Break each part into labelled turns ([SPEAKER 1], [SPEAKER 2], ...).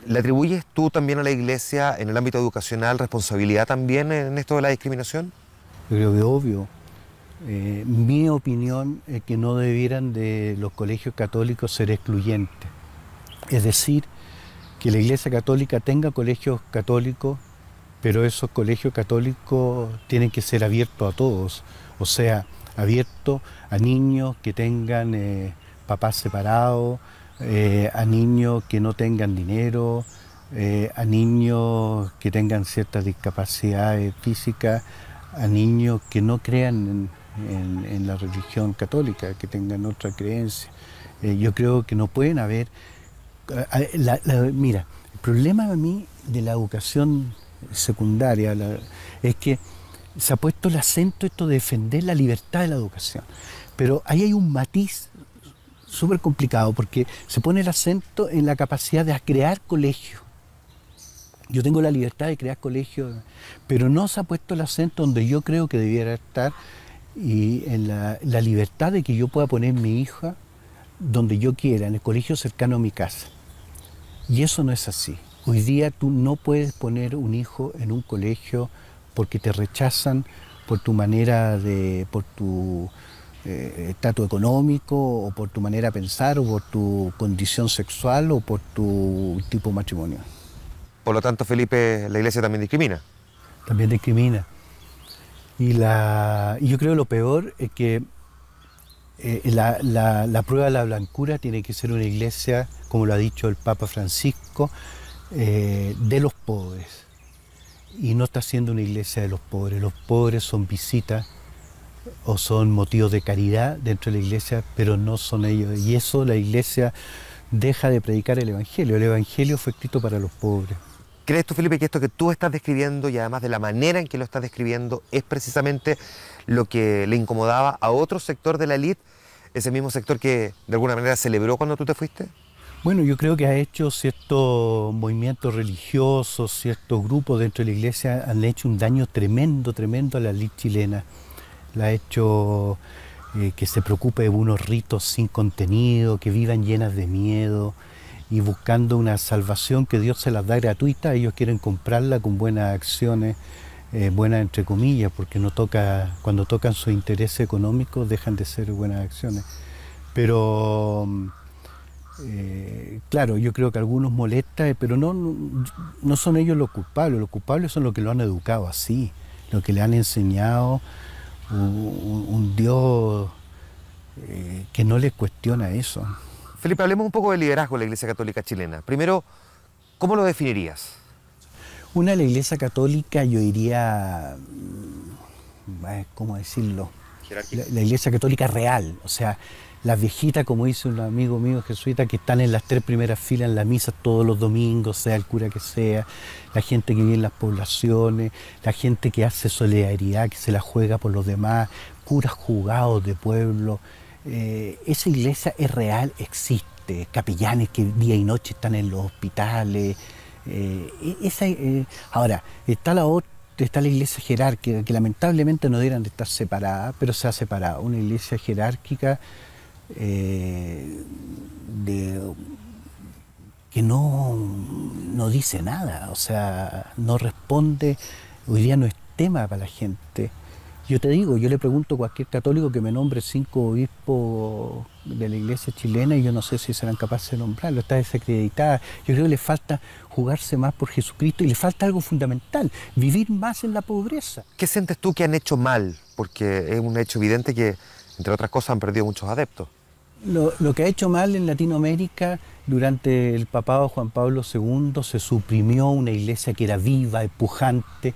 [SPEAKER 1] ¿Le atribuyes tú también a la Iglesia en el ámbito educacional responsabilidad también en esto de la discriminación?
[SPEAKER 2] Yo creo que obvio. Mi opinión es que no debieran de los colegios católicos ser excluyentes. Es decir, que la Iglesia Católica tenga colegios católicos, pero esos colegios católicos tienen que ser abiertos a todos. O sea, abiertos a niños que tengan papás separados, a niños que no tengan dinero, a niños que tengan ciertas discapacidades físicas, a niños que no crean en la religión católica, que tengan otra creencia. Yo creo que no pueden haber... Mira, el problema a mí de la educación secundaria es que se ha puesto el acento esto de defender la libertad de la educación, pero ahí hay un matiz súper complicado porque se pone el acento en la capacidad de crear colegios. Yo tengo la libertad de crear colegios, pero no se ha puesto el acento donde yo creo que debiera estar y en la libertad de que yo pueda poner mi hija donde yo quiera, en el colegio cercano a mi casa. Y eso no es así. Hoy día tú no puedes poner un hijo en un colegio porque te rechazan por tu manera de, por tu estatus económico, o por tu manera de pensar, o por tu condición sexual, o por tu tipo de matrimonio.
[SPEAKER 1] Por lo tanto, Felipe, la Iglesia también discrimina.
[SPEAKER 2] También discrimina. Y yo creo que lo peor es que la prueba de la blancura tiene que ser una iglesia, como lo ha dicho el Papa Francisco, de los pobres. Y no está siendo una iglesia de los pobres. Los pobres son visitas o son motivos de caridad dentro de la iglesia, pero no son ellos. Y eso la iglesia deja de predicar el Evangelio. El Evangelio fue escrito para los pobres.
[SPEAKER 1] ¿Crees tú, Felipe, que esto que tú estás describiendo y además de la manera en que lo estás describiendo es precisamente lo que le incomodaba a otro sector de la élite, ese mismo sector que de alguna manera celebró cuando tú te fuiste?
[SPEAKER 2] Bueno, yo creo que ha hecho ciertos movimientos religiosos, ciertos grupos dentro de la iglesia han hecho un daño tremendo, tremendo a la élite chilena. La ha hecho que se preocupe de unos ritos sin contenido, que vivan llenas de miedo y buscando una salvación que Dios se las da gratuita. Ellos quieren comprarla con buenas acciones, buenas entre comillas, porque cuando tocan sus intereses económicos dejan de ser buenas acciones. Pero claro, yo creo que a algunos molesta, pero no son ellos los culpables son los que lo han educado así, los que le han enseñado un Dios que no les cuestiona eso.
[SPEAKER 1] Felipe, hablemos un poco del liderazgo de la Iglesia Católica chilena. Primero, ¿cómo lo definirías?
[SPEAKER 2] La Iglesia Católica, yo diría, ¿cómo decirlo? La Iglesia Católica real, o sea, las viejitas, como dice un amigo mío jesuita, que están en las 3 primeras filas en la misa todos los domingos, sea el cura que sea, la gente que vive en las poblaciones, la gente que hace solidaridad, que se la juega por los demás, curas jugados de pueblo. Esa iglesia es real, existe, capellanes que día y noche están en los hospitales. Ahora, está la iglesia jerárquica, que lamentablemente no debieran de estar separadas, pero se ha separado. Una iglesia jerárquica que no dice nada, o sea, no responde. Hoy día no es tema para la gente. Yo te digo, yo le pregunto a cualquier católico que me nombre 5 obispos de la iglesia chilena y yo no sé si serán capaces de nombrarlo, está desacreditada. Yo creo que le falta jugarse más por Jesucristo y le falta algo fundamental, vivir más en la pobreza.
[SPEAKER 1] ¿Qué sientes tú que han hecho mal? Porque es un hecho evidente que, entre otras cosas, han perdido muchos adeptos.
[SPEAKER 2] Lo que ha hecho mal en Latinoamérica, durante el papado Juan Pablo II, se suprimió una iglesia que era viva, pujante,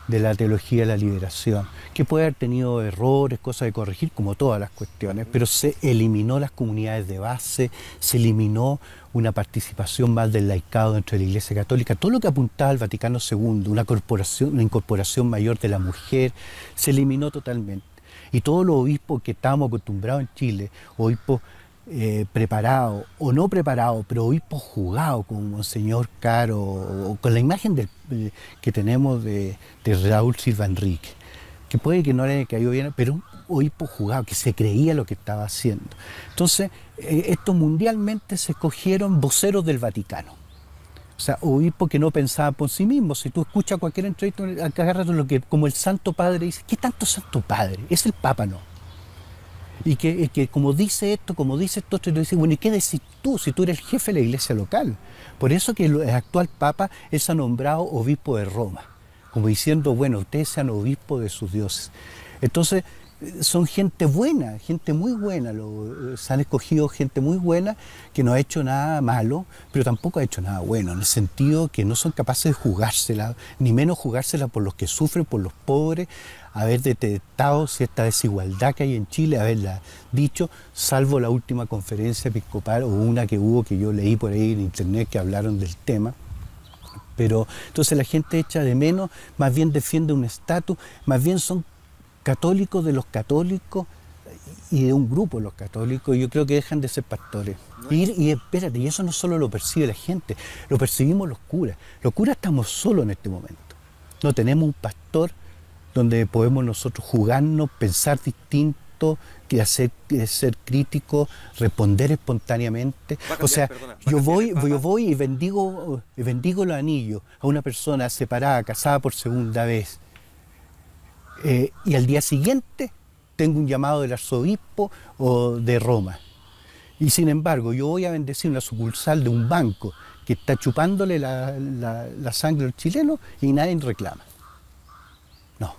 [SPEAKER 2] de la teología de la liberación, que puede haber tenido errores, cosas de corregir, como todas las cuestiones, pero se eliminó las comunidades de base, se eliminó una participación más del laicado dentro de la Iglesia Católica, todo lo que apuntaba al Vaticano II, una incorporación mayor de la mujer, se eliminó totalmente. Y todos los obispos que estábamos acostumbrados en Chile, obispos preparados o no preparados, pero obispos jugados, como Monseñor Caro, o con la imagen que tenemos de Raúl Silva Enrique, que puede que no le haya caído bien, pero un obispo jugado, que se creía lo que estaba haciendo. Entonces, estos mundialmente se escogieron voceros del Vaticano. O sea, obispos que no pensaban por sí mismos. Si tú escuchas cualquier entrevista, agarras lo que, como el Santo Padre dice, ¿qué tanto Santo Padre? Es el Papa, no. Y que como dice esto, y tú dices, bueno, ¿y qué decís tú si tú eres el jefe de la iglesia local? Por eso que el actual Papa es nombrado obispo de Roma, como diciendo, bueno, ustedes sean obispos de sus dioses. Entonces, son gente buena, gente muy buena, se han escogido gente muy buena que no ha hecho nada malo, pero tampoco ha hecho nada bueno, en el sentido que no son capaces de jugársela, ni menos jugársela por los que sufren, por los pobres, haber detectado cierta desigualdad que hay en Chile, haberla dicho, salvo la última conferencia episcopal o una que hubo que yo leí por ahí en internet que hablaron del tema. Pero entonces la gente echa de menos, más bien defiende un estatus, más bien son católicos de los católicos y de un grupo de los católicos, yo creo que dejan de ser pastores. Y espérate, y eso no solo lo percibe la gente, lo percibimos los curas. Los curas estamos solos en este momento. No tenemos un pastor donde podemos nosotros jugarnos, pensar distinto, que ser críticos, responder espontáneamente. O sea, yo voy y bendigo los anillos a una persona separada, casada por segunda vez. Y al día siguiente tengo un llamado del arzobispo o de Roma. Y sin embargo, yo voy a bendecir una sucursal de un banco que está chupándole la sangre al chileno y nadie reclama. No.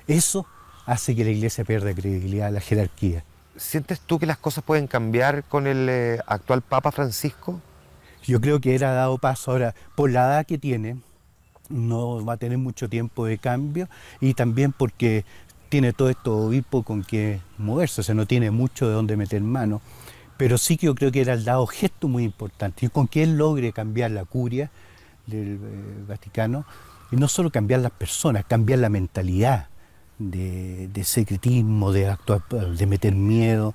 [SPEAKER 2] Eso hace que la iglesia pierda credibilidad, la jerarquía.
[SPEAKER 1] ¿Sientes tú que las cosas pueden cambiar con el actual Papa Francisco?
[SPEAKER 2] Yo creo que era dado paso. Ahora, por la edad que tiene, no va a tener mucho tiempo de cambio y también porque tiene todo esto obispo con que moverse, o sea, no tiene mucho de dónde meter mano, pero sí que yo creo que era el dado gesto muy importante y con que él logre cambiar la curia del Vaticano y no solo cambiar las personas, cambiar la mentalidad de secretismo, de actuar, de meter miedo.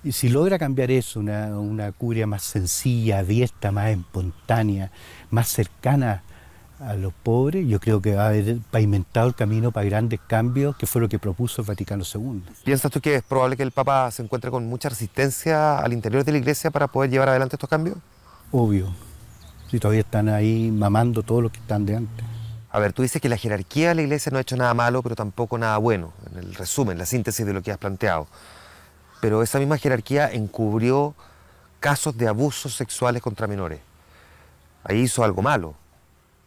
[SPEAKER 2] Y si logra cambiar eso, una curia más sencilla, abierta, más espontánea, más cercana a los pobres, yo creo que va a haber pavimentado el camino para grandes cambios, que fue lo que propuso el Vaticano II.
[SPEAKER 1] ¿Piensas tú que es probable que el Papa se encuentre con mucha resistencia al interior de la Iglesia para poder llevar adelante estos cambios?
[SPEAKER 2] Obvio, si todavía están ahí mamando todo lo que están de antes.
[SPEAKER 1] A ver, tú dices que la jerarquía de la Iglesia no ha hecho nada malo, pero tampoco nada bueno, en el resumen, la síntesis de lo que has planteado. Pero esa misma jerarquía encubrió casos de abusos sexuales contra menores. Ahí hizo algo malo.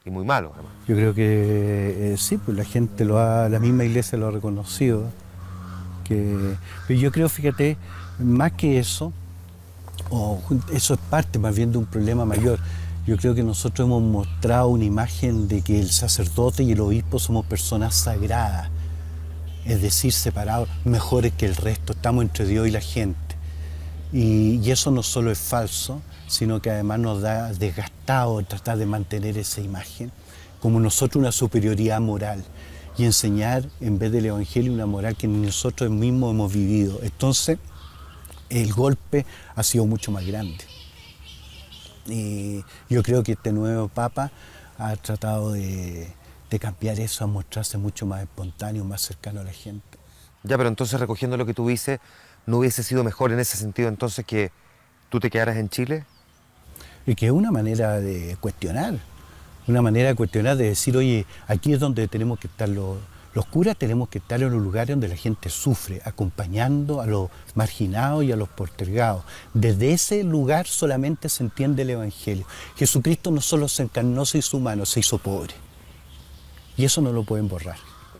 [SPEAKER 1] Y muy malo, además.
[SPEAKER 2] Yo creo que sí, pues la gente la misma iglesia lo ha reconocido. Pero yo creo, fíjate, más que eso, eso es parte más bien de un problema mayor. Yo creo que nosotros hemos mostrado una imagen de que el sacerdote y el obispo somos personas sagradas, es decir, separados, mejores que el resto, estamos entre Dios y la gente. Y eso no solo es falso, sino que además nos da desgastado tratar de mantener esa imagen, como nosotros una superioridad moral, y enseñar en vez del Evangelio una moral que nosotros mismos hemos vivido. Entonces, el golpe ha sido mucho más grande. Y yo creo que este nuevo Papa ha tratado de cambiar eso, a mostrarse mucho más espontáneo, más cercano a la gente.
[SPEAKER 1] Ya, pero entonces recogiendo lo que tú dices, ¿no hubiese sido mejor en ese sentido entonces que tú te quedaras en Chile?
[SPEAKER 2] Y que es una manera de cuestionar, de decir, oye, aquí es donde tenemos que estar los curas, tenemos que estar en los lugares donde la gente sufre, acompañando a los marginados y a los postergados. Desde ese lugar solamente se entiende el Evangelio. Jesucristo no solo se encarnó, se hizo humano, se hizo pobre. Y eso no lo pueden borrar.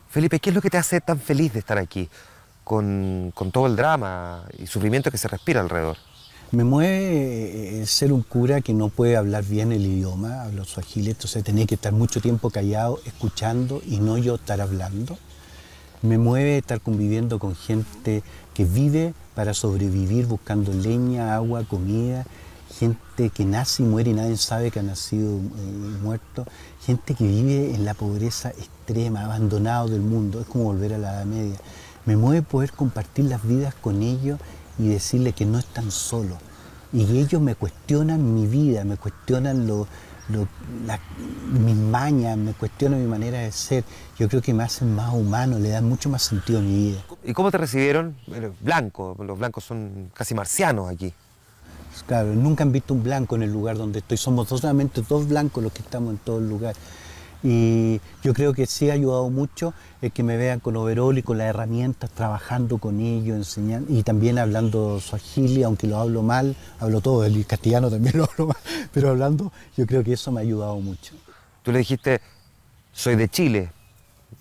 [SPEAKER 1] Felipe, ¿qué es lo que te hace tan feliz de estar aquí, con todo el drama y sufrimiento que se respira alrededor?
[SPEAKER 2] Me mueve ser un cura que no puede hablar bien el idioma, hablo suajili, entonces tenía que estar mucho tiempo callado, escuchando y no yo estar hablando. Me mueve estar conviviendo con gente que vive para sobrevivir buscando leña, agua, comida, gente que nace y muere y nadie sabe que ha nacido y muerto, gente que vive en la pobreza extrema, abandonado del mundo, es como volver a la Edad Media. Me mueve poder compartir las vidas con ellos y decirles que no están solos. Y ellos me cuestionan mi vida, me cuestionan mis mañas, me cuestionan mi manera de ser. Yo creo que me hacen más humano, le dan mucho más sentido a mi vida.
[SPEAKER 1] ¿Y cómo te recibieron? Blanco, los blancos son casi marcianos aquí.
[SPEAKER 2] Claro, nunca han visto un blanco en el lugar donde estoy. Somos solamente dos blancos los que estamos en todo el lugar. Y yo creo que sí ha ayudado mucho el que me vean con overol y con las herramientas, trabajando con ellos, enseñando, y también hablando suajili, aunque lo hablo mal, hablo todo, el castellano también lo hablo mal, pero hablando, yo creo que eso me ha ayudado mucho.
[SPEAKER 1] Tú le dijiste, soy de Chile,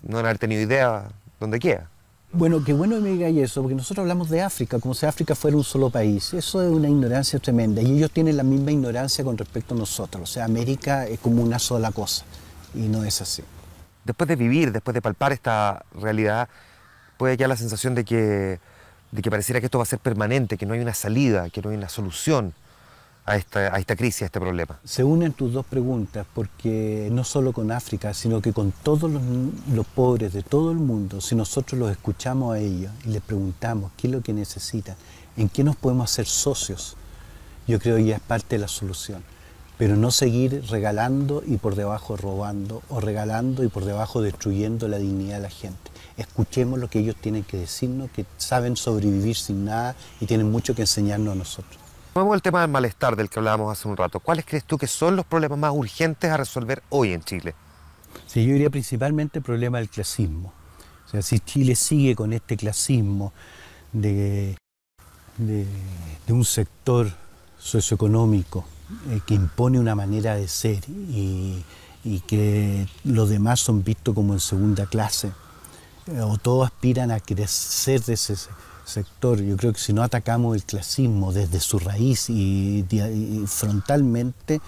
[SPEAKER 1] no van a haber tenido idea dónde queda.
[SPEAKER 2] Bueno, qué bueno que me digáis eso, porque nosotros hablamos de África, como si África fuera un solo país. Eso es una ignorancia tremenda, y ellos tienen la misma ignorancia con respecto a nosotros. O sea, América es como una sola cosa, y no es así.
[SPEAKER 1] Después de vivir, después de palpar esta realidad, puede quedar la sensación de que pareciera que esto va a ser permanente, que no hay una salida, que no hay una solución a esta crisis, a este problema.
[SPEAKER 2] Se unen tus dos preguntas, porque no solo con África, sino que con todos los pobres de todo el mundo, si nosotros los escuchamos a ellos y les preguntamos qué es lo que necesitan, en qué nos podemos hacer socios, yo creo que ya es parte de la solución. Pero no seguir regalando y por debajo robando, o regalando y por debajo destruyendo la dignidad de la gente. Escuchemos lo que ellos tienen que decirnos, que saben sobrevivir sin nada y tienen mucho que enseñarnos a nosotros.
[SPEAKER 1] Vamos al tema del malestar del que hablábamos hace un rato. ¿Cuáles crees tú que son los problemas más urgentes a resolver hoy en Chile?
[SPEAKER 2] Sí, yo diría principalmente el problema del clasismo. O sea, si Chile sigue con este clasismo de un sector socioeconómico que impone una manera de ser y que los demás son vistos como en segunda clase, o todos aspiran a crecer de ese sector. Yo creo que si no atacamos el clasismo desde su raíz y frontalmente,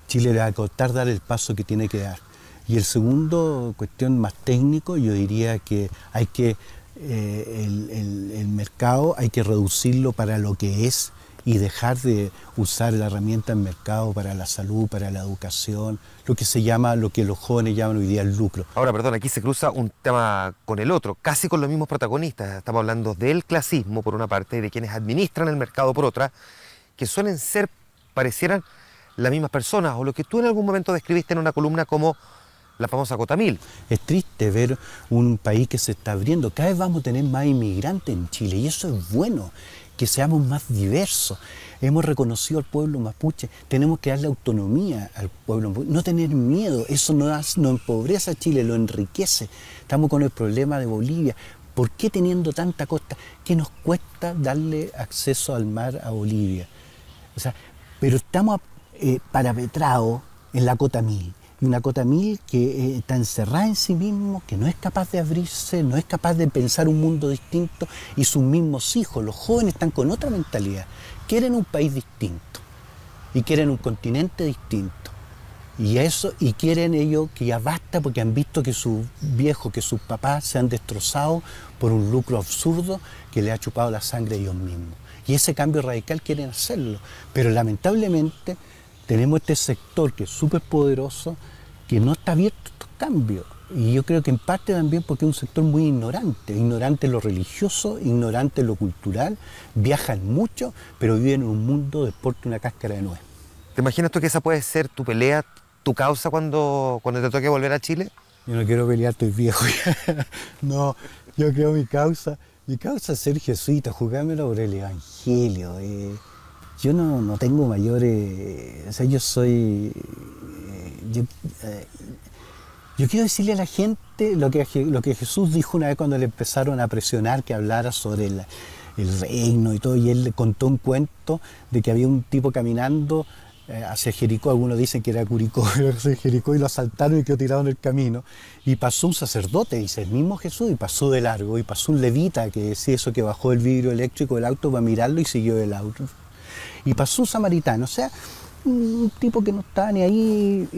[SPEAKER 2] Chile le va a costar dar el paso que tiene que dar. Y el segundo, cuestión más técnico, yo diría que hay que el mercado hay que reducirlo para lo que es y dejar de usar la herramienta del mercado para la salud, para la educación, lo que los jóvenes llaman hoy día el lucro.
[SPEAKER 1] Ahora, perdón, aquí se cruza un tema con el otro, casi con los mismos protagonistas. Estamos hablando del clasismo por una parte y de quienes administran el mercado por otra, que suelen ser, parecieran las mismas personas, o lo que tú en algún momento describiste en una columna como la famosa Cota 1000.
[SPEAKER 2] Es triste ver un país que se está abriendo. Cada vez vamos a tener más inmigrantes en Chile y eso es bueno, que seamos más diversos. Hemos reconocido al pueblo mapuche, tenemos que darle autonomía al pueblo mapuche, no tener miedo, eso no empobrece a Chile, lo enriquece. Estamos con el problema de Bolivia. ¿Por qué teniendo tanta costa? ¿Qué nos cuesta darle acceso al mar a Bolivia? O sea, pero estamos parapetrados en la Cota 1000. Y una Cota 1000 que está encerrada en sí mismo, que no es capaz de abrirse, no es capaz de pensar un mundo distinto, y sus mismos hijos, los jóvenes, están con otra mentalidad. Quieren un país distinto y quieren un continente distinto. Y quieren ellos que ya basta, porque han visto que sus viejos, que sus papás se han destrozado por un lucro absurdo que le ha chupado la sangre a ellos mismos. Y ese cambio radical quieren hacerlo, pero lamentablemente tenemos este sector que es súper poderoso, que no está abierto a estos cambios. Y yo creo que en parte también porque es un sector muy ignorante en lo religioso, ignorante en lo cultural, viajan mucho, pero viven en un mundo de porte una cáscara de nuez.
[SPEAKER 1] ¿Te imaginas tú que esa puede ser tu pelea, tu causa cuando te toque volver a Chile?
[SPEAKER 2] Yo no quiero pelear, estoy viejo ya. No, yo creo mi causa es ser jesuita, jugármelo por el Evangelio. Yo no tengo mayores, o sea, yo soy, yo quiero decirle a la gente lo que Jesús dijo una vez cuando le empezaron a presionar que hablara sobre el reino y todo, y él le contó un cuento de que había un tipo caminando hacia Jericó, algunos dicen que era Curicó, hacia Jericó, y lo asaltaron y quedó tirado en el camino, y pasó un sacerdote, dice el mismo Jesús, y pasó de largo, y pasó un levita que decía eso, que bajó el vidrio eléctrico del auto para mirarlo y siguió el auto. Y pasó un samaritano, o sea, un tipo que no estaba ni ahí,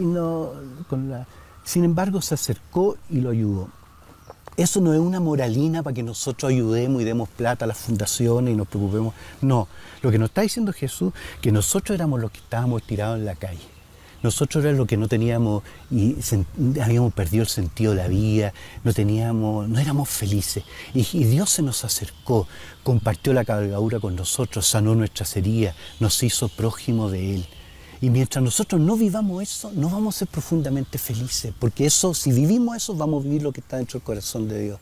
[SPEAKER 2] sin embargo se acercó y lo ayudó. Eso no es una moralina para que nosotros ayudemos y demos plata a las fundaciones y nos preocupemos. No, lo que nos está diciendo Jesús, que nosotros éramos los que estábamos tirados en la calle. Nosotros éramos los que no teníamos y habíamos perdido el sentido de la vida, no éramos felices. Y Dios se nos acercó, compartió la cabalgadura con nosotros, sanó nuestras heridas, nos hizo prójimo de Él. Y mientras nosotros no vivamos eso, no vamos a ser profundamente felices, porque eso, si vivimos eso, vamos a vivir lo que está dentro del corazón de Dios.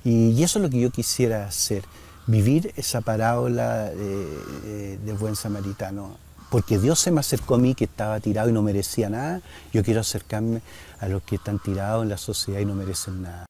[SPEAKER 2] Y eso es lo que yo quisiera hacer, vivir esa parábola del buen samaritano. Porque Dios se me acercó a mí que estaba tirado y no merecía nada, yo quiero acercarme a los que están tirados en la sociedad y no merecen nada.